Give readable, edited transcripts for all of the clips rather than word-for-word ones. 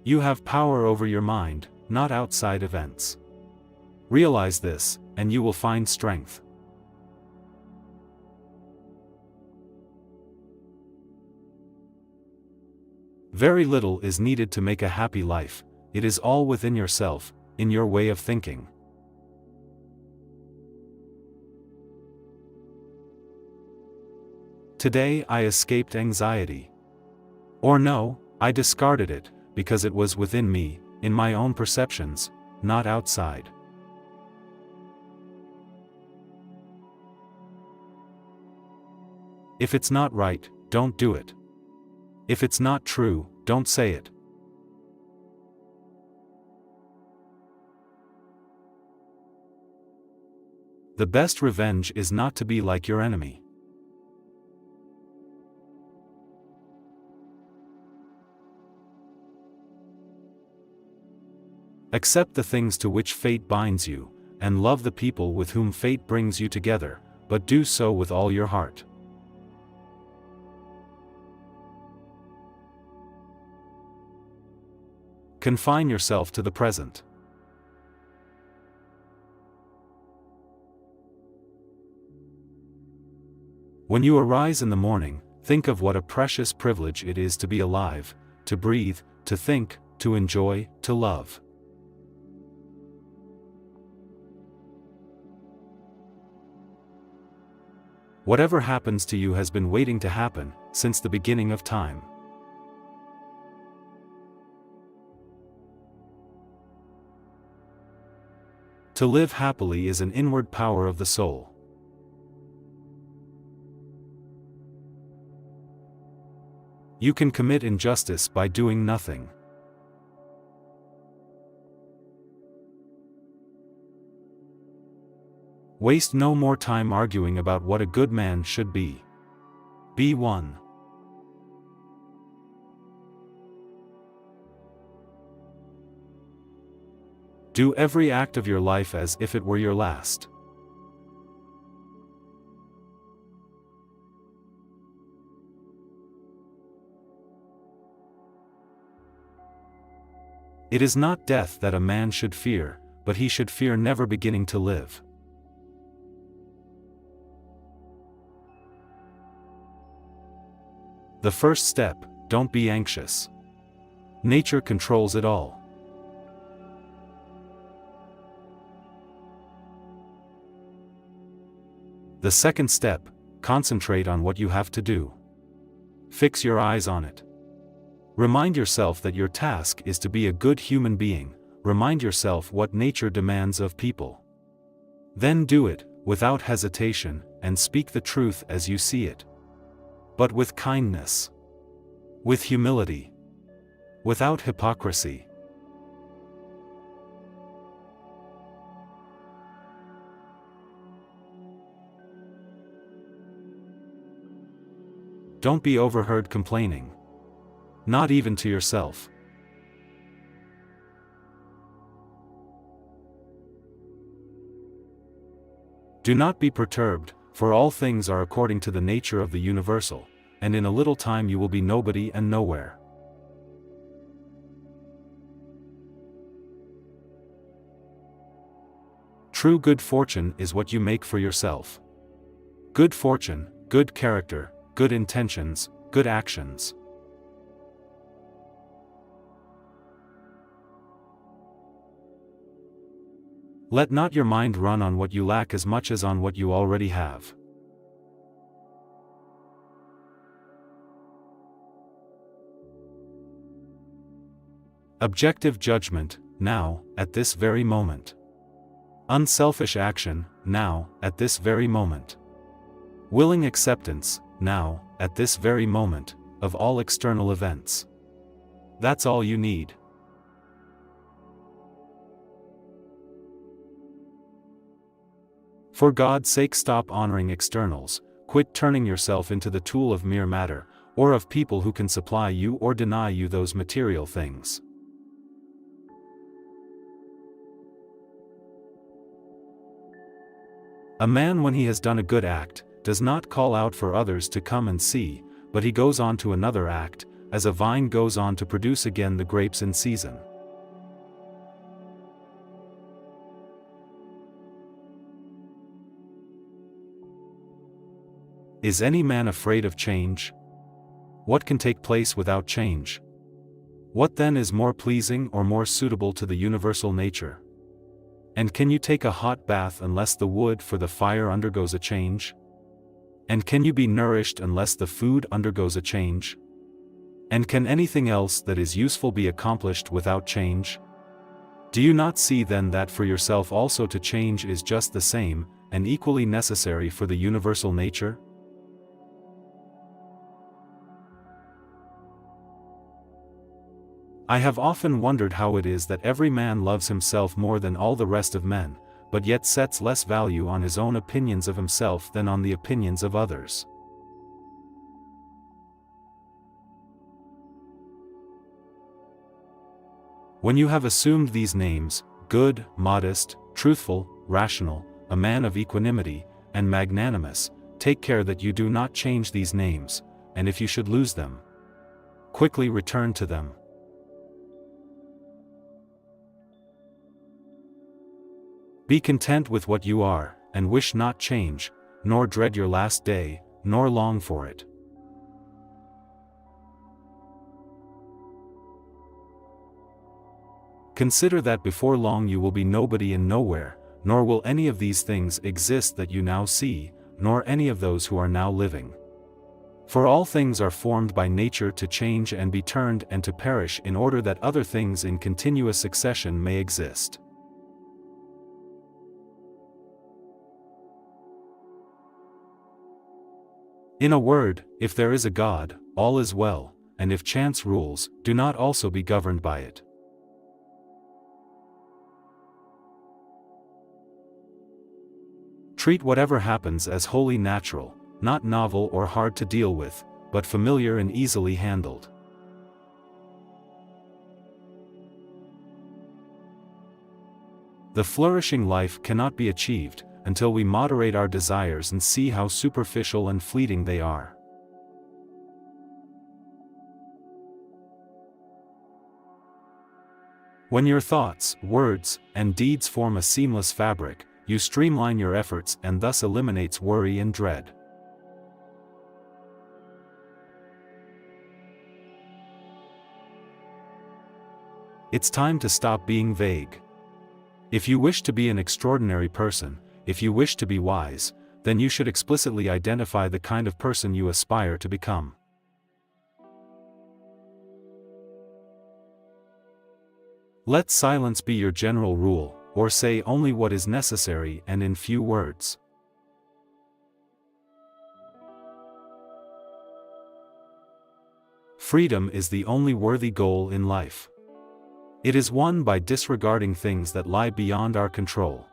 You have power over your mind, not outside events. Realize this, and you will find strength. Very little is needed to make a happy life. It is all within yourself, in your way of thinking. Today I escaped anxiety. Or no, I discarded it, because it was within me, in my own perceptions, not outside. If it's not right, don't do it. If it's not true, don't say it. The best revenge is not to be like your enemy. Accept the things to which fate binds you, and love the people with whom fate brings you together, but do so with all your heart. Confine yourself to the present. When you arise in the morning, think of what a precious privilege it is to be alive, to breathe, to think, to enjoy, to love. Whatever happens to you has been waiting to happen, since the beginning of time. To live happily is an inward power of the soul. You can commit injustice by doing nothing. Waste no more time arguing about what a good man should be. Be one. Do every act of your life as if it were your last. It is not death that a man should fear, but he should fear never beginning to live. The first step, don't be anxious. Nature controls it all. The second step, concentrate on what you have to do. Fix your eyes on it. Remind yourself that your task is to be a good human being. Remind yourself what nature demands of people. Then do it, without hesitation, and speak the truth as you see it. But with kindness. With humility. Without hypocrisy. Don't be overheard complaining. Not even to yourself. Do not be perturbed, for all things are according to the nature of the universal, and in a little time you will be nobody and nowhere. True good fortune is what you make for yourself. Good fortune, good character, good intentions, good actions. Let not your mind run on what you lack as much as on what you already have. Objective judgment, now, at this very moment. Unselfish action, now, at this very moment. Willing acceptance, now, at this very moment, of all external events. That's all you need. For God's sake, stop honoring externals, quit turning yourself into the tool of mere matter, or of people who can supply you or deny you those material things. A man, when he has done a good act, does not call out for others to come and see, but he goes on to another act, as a vine goes on to produce again the grapes in season. Is any man afraid of change? What can take place without change? What then is more pleasing or more suitable to the universal nature? And can you take a hot bath unless the wood for the fire undergoes a change? And can you be nourished unless the food undergoes a change? And can anything else that is useful be accomplished without change? Do you not see then that for yourself also to change is just the same, and equally necessary for the universal nature? I have often wondered how it is that every man loves himself more than all the rest of men, but yet sets less value on his own opinions of himself than on the opinions of others. When you have assumed these names, good, modest, truthful, rational, a man of equanimity, and magnanimous, take care that you do not change these names, and if you should lose them, quickly return to them. Be content with what you are, and wish not change, nor dread your last day, nor long for it. Consider that before long you will be nobody and nowhere, nor will any of these things exist that you now see, nor any of those who are now living. For all things are formed by nature to change and be turned and to perish in order that other things in continuous succession may exist. In a word, if there is a God, all is well, and if chance rules, do not also be governed by it. Treat whatever happens as wholly natural, not novel or hard to deal with, but familiar and easily handled. The flourishing life cannot be achieved until we moderate our desires and see how superficial and fleeting they are. When your thoughts, words, and deeds form a seamless fabric, you streamline your efforts and thus eliminates worry and dread. It's time to stop being vague. If you wish to be an extraordinary person, if you wish to be wise, then you should explicitly identify the kind of person you aspire to become. Let silence be your general rule, or say only what is necessary and in few words. Freedom is the only worthy goal in life. It is won by disregarding things that lie beyond our control.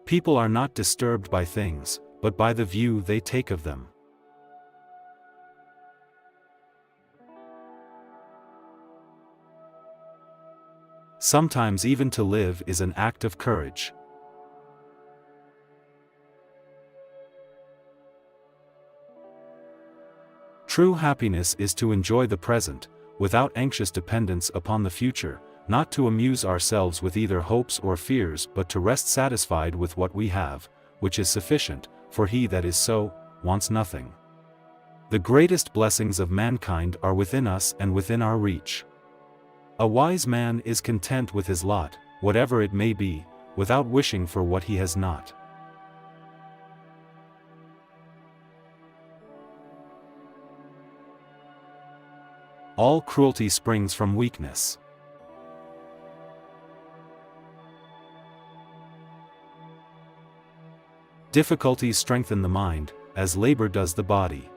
People are not disturbed by things, but by the view they take of them. Sometimes even to live is an act of courage. True happiness is to enjoy the present, without anxious dependence upon the future, not to amuse ourselves with either hopes or fears but to rest satisfied with what we have, which is sufficient, for he that is so, wants nothing. The greatest blessings of mankind are within us and within our reach. A wise man is content with his lot, whatever it may be, without wishing for what he has not. All cruelty springs from weakness. Difficulties strengthen the mind, as labor does the body.